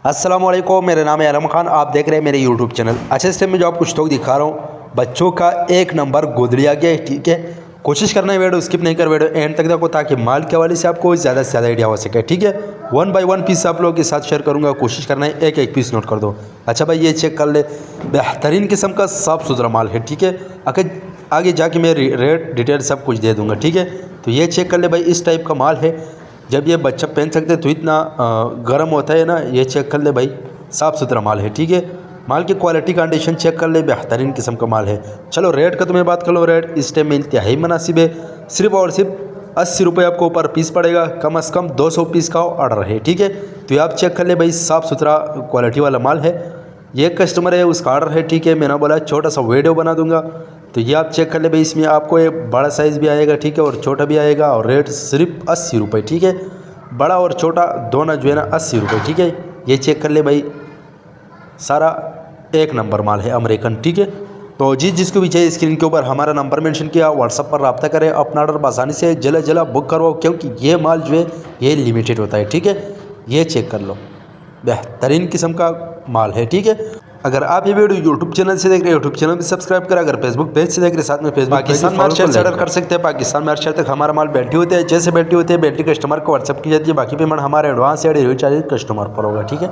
अस्सलामुअलैकुम, मेरा नाम है आलम खान। आप देख रहे हैं मेरे यूट्यूब चैनल। अच्छा, इस टाइम में जो आपको स्टॉक दिखा रहा हूँ, बच्चों का एक नंबर गोदड़ी आ गया है। ठीक है, कोशिश करना है वीडियो स्किप नहीं कर, वीडियो एंड तक देखो ताकि माल के हवाले से आपको ज़्यादा से ज़्यादा आइडिया हो सके। ठीक है, 1 बाय 1 पीस आप लोगों के साथ शेयर करूँगा, कोशिश करना है एक एक पीस नोट कर दो। अच्छा भाई, ये चेक कर ले, बेहतरीन किस्म का साफ़ सुथरा माल है। ठीक है, अगर आगे जाके मैं रेट डिटेल सब कुछ दे दूँगा। ठीक है, तो ये चेक कर ले भाई, इस टाइप का माल है। जब ये बच्चा पहन सकते तो इतना गर्म होता है ना। ये चेक कर ले भाई, साफ़ सुथरा माल है। ठीक है, माल की क्वालिटी कंडीशन चेक कर ले, बेहतरीन किस्म का माल है। चलो रेट का तुम्हें बात कर लो। रेट इस टाइम में इंतहाई मुनासिब है। सिर्फ और सिर्फ 80 रुपये आपको ऊपर पीस पड़ेगा। कम से कम 200 पीस का ऑर्डर है। ठीक है, तो ये आप चेक कर ले भाई, साफ़ सुथरा क्वालिटी वाला माल है। ये कस्टमर है, उसका ऑर्डर है। ठीक है, मैंने बोला छोटा सा वीडियो बना दूंगा, तो ये आप चेक कर ले भाई। इसमें आपको एक बड़ा साइज़ भी आएगा, ठीक है, और छोटा भी आएगा। और रेट सिर्फ 80 रुपये। ठीक है, बड़ा और छोटा दोनों जो है ना 80 रुपये। ठीक है, ये चेक कर ले भाई, सारा एक नंबर माल है अमेरिकन। ठीक है, तो जिसको भी चाहिए स्क्रीन के ऊपर हमारा नंबर मेंशन किया, व्हाट्सअप पर रब्ता करें, अपना ऑर्डर आसानी से जल्द बुक करवाओ, क्योंकि ये माल जो है ये लिमिटेड होता है। ठीक है, ये चेक कर लो, बेहतरीन किस्म का माल है। ठीक है, अगर आप ये वीडियो यूट्यूब चैनल से देख रहे हैं, यूट्यूब चैनल भी सब्सक्राइब करें। अगर फेसबुक पेज से देख रहे हैं, साथ में फेसबुक पाकिस्तान मार्च से ऑर्डर कर सकते हैं। पाकिस्तान मार्च तक हमारा माल बैठी होते हैं। जैसे बैठी होती है बैठी कस्टमर को व्हाट्सअप की जाती है, बाकी पेमेंट हमारे एडवांस या डिलीवरी चार्जेस कस्टमर पर होगा। ठीक है।